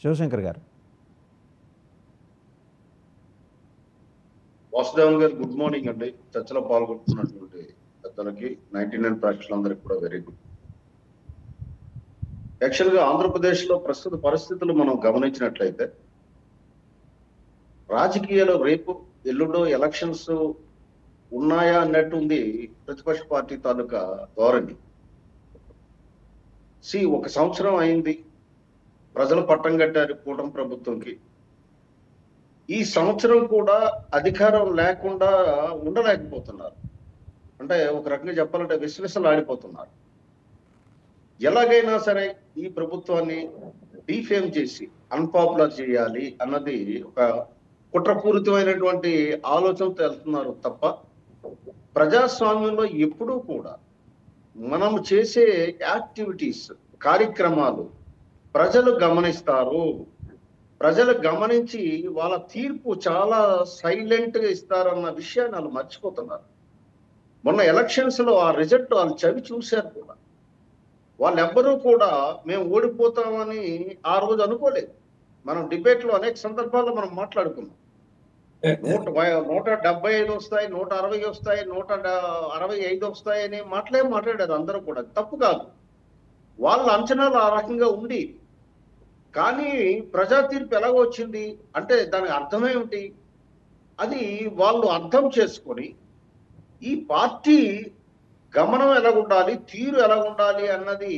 శివశంకర్ గారు. వాసుదేవన్ గారు good morning అండి. చర్చలో పాల్గొంటున్నటువంటి పెద్దలకి 99 ప్రేక్షకులందరికీ కూడా వెరీ గుడ్. యాక్చువల్గా ఆంధ్రప్రదేశ్లో ప్రస్తుత పరిస్థితులు మనం గమనించినట్లయితే రాజకీయాలు రేపు ఎల్లుండో ఎలక్షన్స్ ఉన్నాయా అన్నట్టు ఉంది ప్రతిపక్ష పార్టీ తాలూకా ధోరణి. ఒక సంవత్సరం అయింది, ప్రజలు పట్టం కట్టారు కూటమి ప్రభుత్వంకి. ఈ సంవత్సరం కూడా అధికారం లేకుండా ఉండలేకపోతున్నారు. అంటే ఒక రకంగా చెప్పాలంటే విశ్వసలాడిపోతున్నారు. ఎలాగైనా సరే ఈ ప్రభుత్వాన్ని డీఫేమ్ చేసి అన్పాపులర్ చేయాలి అన్నది ఒక కుట్రపూరితమైనటువంటి ఆలోచనతో వెళ్తున్నారు తప్ప ప్రజాస్వామ్యంలో ఎప్పుడూ కూడా మనం చేసే యాక్టివిటీస్, కార్యక్రమాలు ప్రజలు గమనిస్తారు. ప్రజలు గమనించి వాళ్ళ తీర్పు చాలా సైలెంట్గా ఇస్తారన్న విషయాన్ని వాళ్ళు మర్చిపోతున్నారు. మొన్న ఎలక్షన్స్ లో ఆ రిజల్ట్ వాళ్ళు చవి చూశారు కూడా. వాళ్ళెవ్వరూ కూడా మేము ఓడిపోతామని ఆ రోజు అనుకోలేదు. మనం డిబేట్ లో అనేక సందర్భాల్లో మనం మాట్లాడుకున్నాం. 175 వస్తాయి, 160 వస్తాయి, 165 వస్తాయి అని మాట్లాడారు అందరూ కూడా. తప్పు కాదు, వాళ్ళ అంచనాలు ఆ రకంగా ఉంది. కానీ ప్రజా తీర్పు ఎలాగో వచ్చింది అంటే దానికి అర్థమేమిటి? అది వాళ్ళు అర్థం చేసుకొని ఈ పార్టీ గమనం ఎలాగుండాలి, తీరు ఎలాగుండాలి అన్నది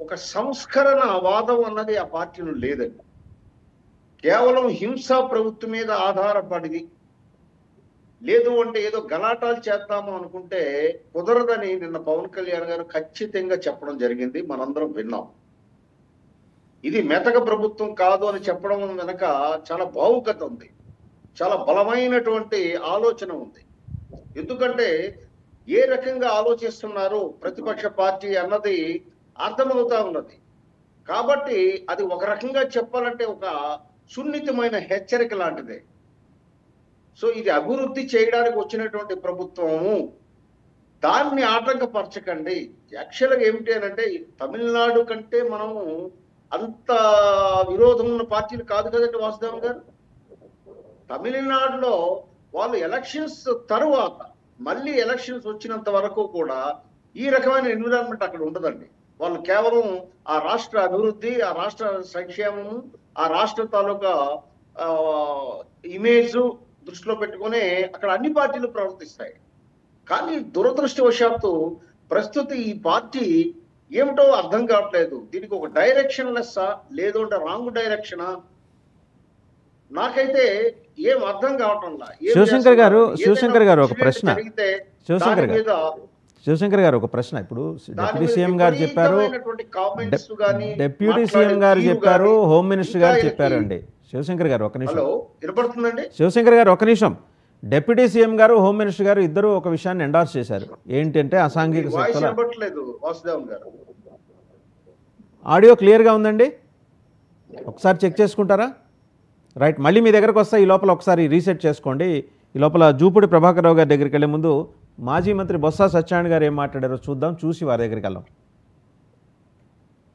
ఒక సంస్కరణ వాదం అన్నది ఆ పార్టీలో లేదండి. కేవలం హింసా ప్రభుత్వం మీద ఆధారపడి లేదు అంటే ఏదో గలాటాలు చేద్దాము అనుకుంటే కుదరదని నిన్న పవన్ కళ్యాణ్ గారు ఖచ్చితంగా చెప్పడం జరిగింది. మనందరం విన్నాం. ఇది మెతక ప్రభుత్వం కాదు అని చెప్పడం వెనక చాలా భావుకత ఉంది, చాలా బలమైనటువంటి ఆలోచన ఉంది. ఎందుకంటే ఏ రకంగా ఆలోచిస్తున్నారు ప్రతిపక్ష పార్టీ అన్నది అర్థమవుతా ఉన్నది. కాబట్టి అది ఒక రకంగా చెప్పాలంటే ఒక సున్నితమైన హెచ్చరిక లాంటిదే. ఇది అభివృద్ధి చేయడానికి వచ్చినటువంటి ప్రభుత్వము, దాన్ని ఆటంకపరచకండి. యాక్చువల్గా ఏమిటి అని అంటే తమిళనాడు కంటే మనము అంత విరోధం ఉన్న పార్టీలు కాదు కదండి వాసుదేవన్ గారు. తమిళనాడులో వాళ్ళు ఎలక్షన్స్ తరువాత మళ్ళీ ఎలక్షన్స్ వచ్చినంత వరకు కూడా ఈ రకమైన ఎన్విరాన్మెంట్ అక్కడ ఉండదండి. వాళ్ళు కేవలం ఆ రాష్ట్ర అభివృద్ధి, ఆ రాష్ట్ర సంక్షేమము, ఆ రాష్ట్ర తాలూకా ఇమేజ్ దృష్టిలో పెట్టుకుని అక్కడ అన్ని పార్టీలు ప్రవర్తిస్తాయి. కానీ దురదృష్టవశాత్తు ప్రస్తుత ఈ పార్టీ ఏమిటో అర్థం కావట్లేదు. దీనికి ఒక డైరెక్షన్ లెస్సా లేదంటే రాంగ్ డైరెక్షనా నాకైతే ఏం అర్థం కావటంలా. శివశంకర్ గారు ఒక ప్రశ్న. శివశంకర్ గారు ఒక ప్రశ్న. ఇప్పుడు డిప్యూటీ సీఎం గారు చెప్పారు, డిప్యూటీ సీఎం గారు చెప్పారు, హోమ్ మినిస్టర్ గారు చెప్పారు అండి. శివశంకర్ గారు ఒక నిమిషం. వినపడుతుందండి? శివశంకర్ గారు ఒక నిమిషం. డిప్యూటీ సీఎం గారు, హోమ్ మినిస్టర్ గారు ఇద్దరు ఒక విషయాన్ని ఎండార్స్ చేశారు. ఏంటంటే అసాంఘిక శక్తుల. ఆడియో క్లియర్గా ఉందండి, ఒకసారి చెక్ చేసుకుంటారా? రైట్, మళ్ళీ మీ దగ్గరకు వస్తా. ఈ లోపల ఒకసారి రీసెట్ చేసుకోండి. ఈ లోపల జూపూడి ప్రభాకర్ రావు గారి దగ్గరికి వెళ్ళే ముందు మాజీ మంత్రి బొత్స సత్యనారాయణ గారు ఏం మాట్లాడారో చూద్దాం, చూసి వారి దగ్గరికి వెళ్దాం.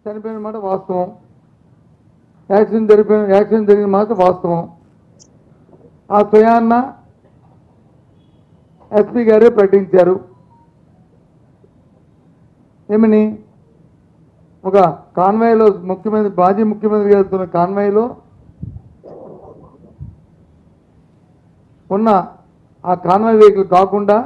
చనిపోయిన మాట వాస్తవం, యాక్సిడెంట్ జరిగిన మాట వాస్తవం. ఆ స్వయాన్న ఎస్పీ గారే ప్రకటించారు. ఏమని? ఒక కాన్వాయ్లో మాజీ ముఖ్యమంత్రి గారు కాన్వాయ్లో ఉన్న ఆ కాన్వాయ్ వెహికల్ కాకుండా